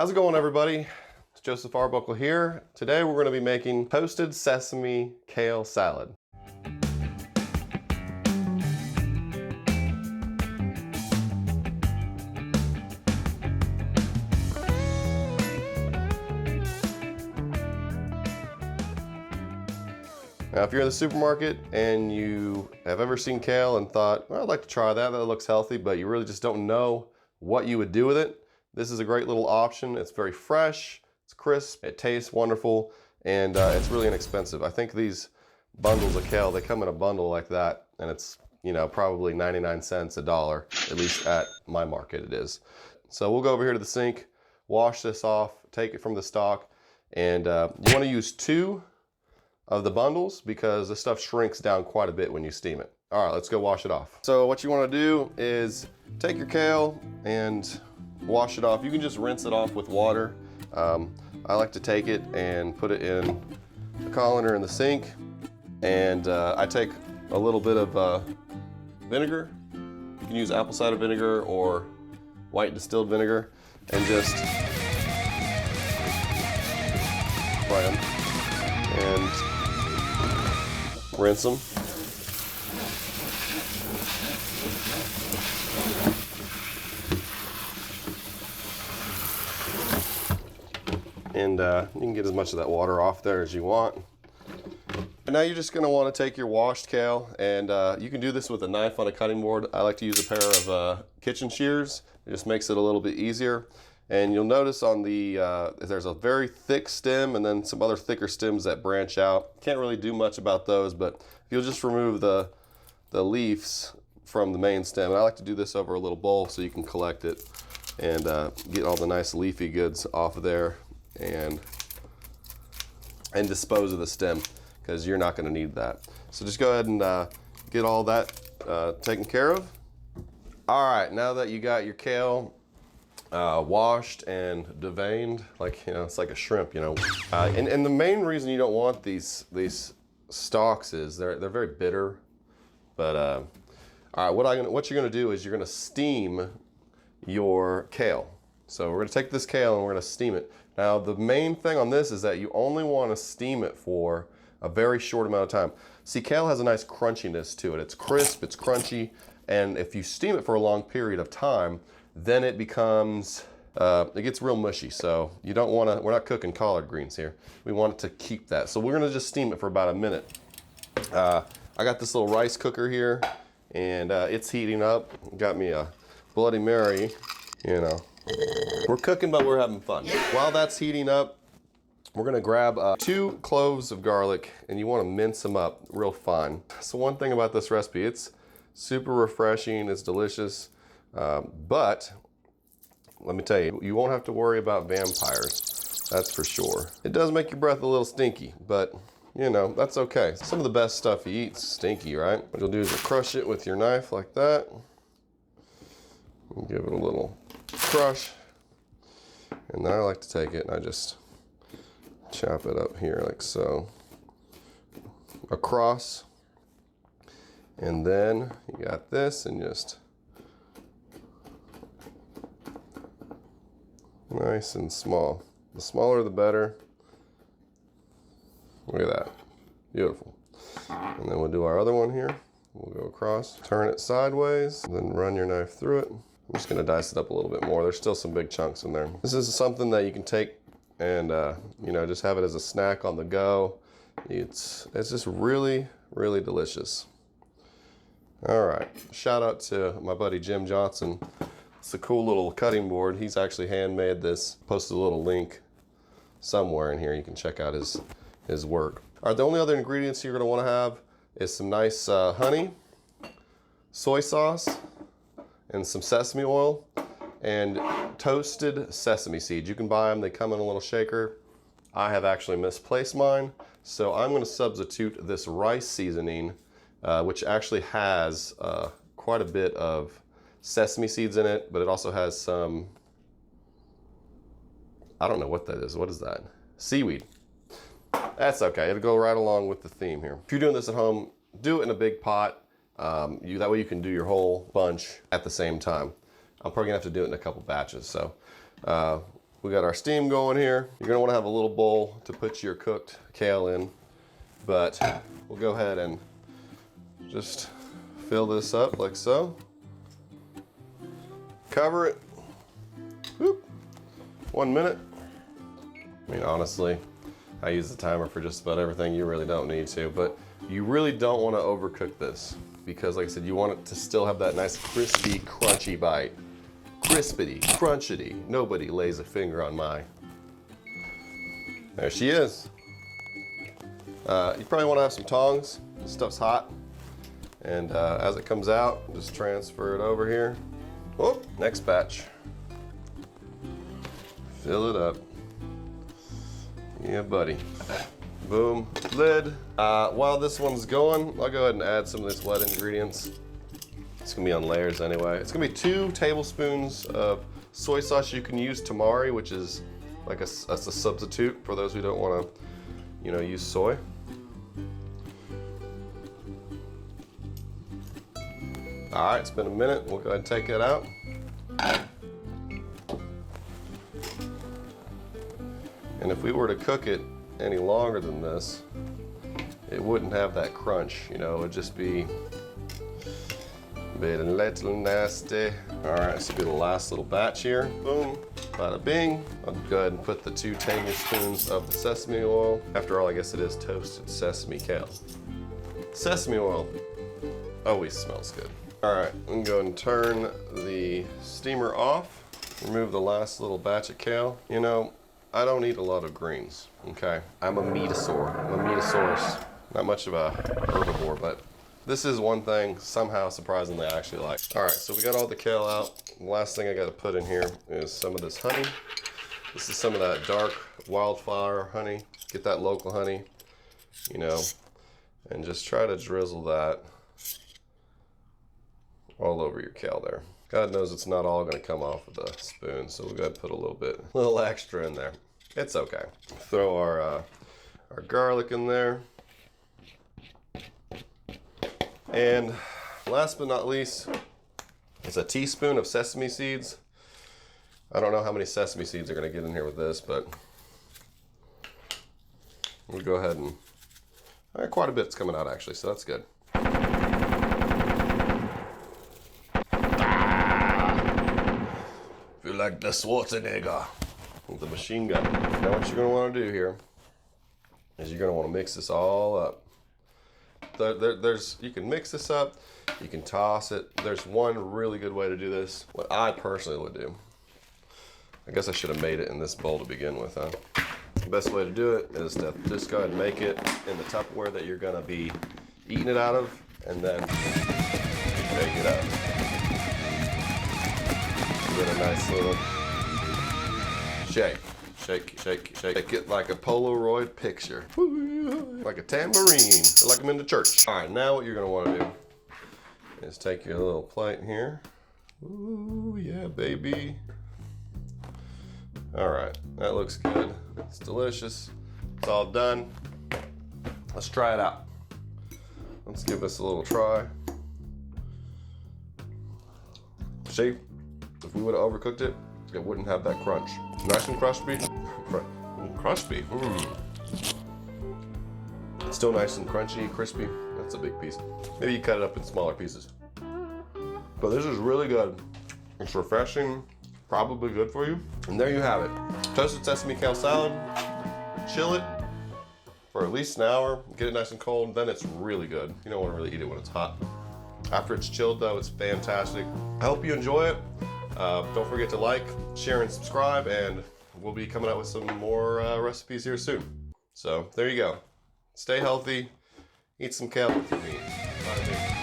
How's it going, everybody? It's Joseph Arbuckle here. Today we're going to be making toasted sesame kale salad. Now, if you're in the supermarket and you have ever seen kale and thought, well, I'd like to try that, that looks healthy, but you really just don't know what you would do with it, this is a great little option. It's very fresh, it's crisp, it tastes wonderful, and it's really inexpensive. I think these bundles of kale, they come in a bundle like that, and it's, you know, probably 99 cents, $1, at least at my market it is. So we'll go over here to the sink, wash this off, take it from the stalk, and you want to use 2 of the bundles because the stuff shrinks down quite a bit when you steam it. All right, let's go wash it off. So what you want to do is take your kale and wash it off. You can just rinse it off with water. I like to take it and put it in the colander in the sink, and I take a little bit of vinegar. You can use apple cider vinegar or white distilled vinegar, and just fry them and rinse them. And you can get as much of that water off there as you want. And now you're just going to want to take your washed kale, and you can do this with a knife on a cutting board. I like to use a pair of kitchen shears. It just makes it a little bit easier. And you'll notice on the, there's a very thick stem and then some other thicker stems that branch out. Can't really do much about those, but if you'll just remove the leaves from the main stem, and I like to do this over a little bowl so you can collect it and get all the nice leafy goods off of there and dispose of the stem, because you're not going to need that. So just go ahead and get all that taken care of. All right, now that you got your kale washed and deveined, like, you know, it's like a shrimp, you know. And the main reason you don't want these stalks is they're very bitter. But all right, what you're gonna do is you're gonna steam your kale. So we're gonna take this kale and we're gonna steam it. Now the main thing on this is that you only want to steam it for a very short amount of time. See, kale has a nice crunchiness to it. It's crisp, it's crunchy, and if you steam it for a long period of time, then it becomes, it gets real mushy. So you don't want to, we're not cooking collard greens here. We want it to keep that. So we're gonna just steam it for about a minute. I got this little rice cooker here, and it's heating up. Got me a Bloody Mary, you know. We're cooking, but we're having fun. While that's heating up, we're gonna grab 2 cloves of garlic, and you wanna mince them up real fine. So one thing about this recipe, it's super refreshing, it's delicious. But let me tell you, you won't have to worry about vampires, that's for sure. It does make your breath a little stinky, but you know, that's okay. Some of the best stuff you eat is stinky, right? What you'll do is you'll crush it with your knife like that. And give it a little crush. And then I like to take it and I just chop it up here like so. Across. And then you got this, and just nice and small. The smaller the better. Look at that. Beautiful. And then we'll do our other one here. We'll go across, turn it sideways, then run your knife through it. I'm just gonna dice it up a little bit more. There's still some big chunks in there. This is something that you can take and you know, just have it as a snack on the go. It's just really, really delicious. All right, shout out to my buddy Jim Johnson. It's a cool little cutting board. He's actually handmade this. Posted a little link somewhere in here. You can check out his work. All right, the only other ingredients you're gonna wanna have is some nice honey, soy sauce, and some sesame oil, and toasted sesame seeds. You can buy them, they come in a little shaker. I have actually misplaced mine, so I'm gonna substitute this rice seasoning, which actually has quite a bit of sesame seeds in it, but it also has some, I don't know what that is. What is that? Seaweed. That's okay, it'll go right along with the theme here. If you're doing this at home, do it in a big pot. That way you can do your whole bunch at the same time. I'm probably gonna have to do it in a couple batches. So We got our steam going here. You're gonna wanna have a little bowl to put your cooked kale in, but we'll go ahead and just fill this up like so. Cover it. Whoop. 1 minute. I mean, honestly, I use the timer for just about everything. You really don't need to, but you really don't want to overcook this because, like I said, you want it to still have that nice crispy, crunchy bite. Crispity, crunchity. Nobody lays a finger on my. There she is. You probably want to have some tongs. This stuff's hot. And as it comes out, just transfer it over here. Oh, next batch. Fill it up. Yeah, buddy. Boom, lid. While this one's going, I'll go ahead and add some of these wet ingredients. It's gonna be on layers anyway. It's gonna be 2 tablespoons of soy sauce. You can use tamari, which is like a substitute for those who don't wanna, use soy. All right, it's been a minute. We'll go ahead and take it out. And if we were to cook it any longer than this, it wouldn't have that crunch, it would just be a bit a little nasty. All right, so do the last little batch here. Boom, bada bing. I'll go ahead and put the 2 tablespoons of the sesame oil. After all, I guess it is toasted sesame kale. Sesame oil always smells good. All right, I'm gonna go ahead and turn the steamer off. Remove the last little batch of kale. I don't eat a lot of greens, okay? I'm a meatosaur. I'm a meatosaurus. Not much of a herbivore, but this is one thing somehow surprisingly I actually like. All right, so we got all the kale out. The last thing I gotta put in here is some of this honey. This is some of that dark wildflower honey. Get that local honey, and just try to drizzle that all over your kale there. God knows it's not all gonna come off with the spoon, so we'll go ahead and put a little extra in there. It's okay. Throw our garlic in there. And last but not least, is a teaspoon of sesame seeds. I don't know how many sesame seeds are gonna get in here with this, but we'll go ahead and, quite a bit's coming out actually, so that's good. Feel like the Schwarzenegger with the machine gun. Now what you're gonna wanna do here is you're gonna wanna mix this all up. You can mix this up, you can toss it. There's one really good way to do this. What I personally would do, I guess I should have made it in this bowl to begin with, huh? The best way to do it is to just go ahead and make it in the Tupperware that you're gonna be eating it out of, and then take it out. Give it a nice little shake. Shake it like a Polaroid picture. Like a tambourine, like I'm in the church. All right, now what you're gonna wanna do is take your little plate here. Ooh, yeah, baby. All right, that looks good. It's delicious. It's all done. Let's try it out. Let's give this a little try. See, if we would have overcooked it, it wouldn't have that crunch. Nice and crispy. Crispy. It's still nice and crunchy, crispy. That's a big piece. Maybe you cut it up in smaller pieces. But this is really good. It's refreshing, probably good for you. And there you have it. Toasted sesame kale salad. Chill it for at least an hour. Get it nice and cold, then it's really good. You don't want to really eat it when it's hot. After it's chilled though, it's fantastic. I hope you enjoy it. Don't forget to like, share, and subscribe, and we'll be coming out with some more recipes here soon. So there you go. Stay healthy, eat some kale with your meat.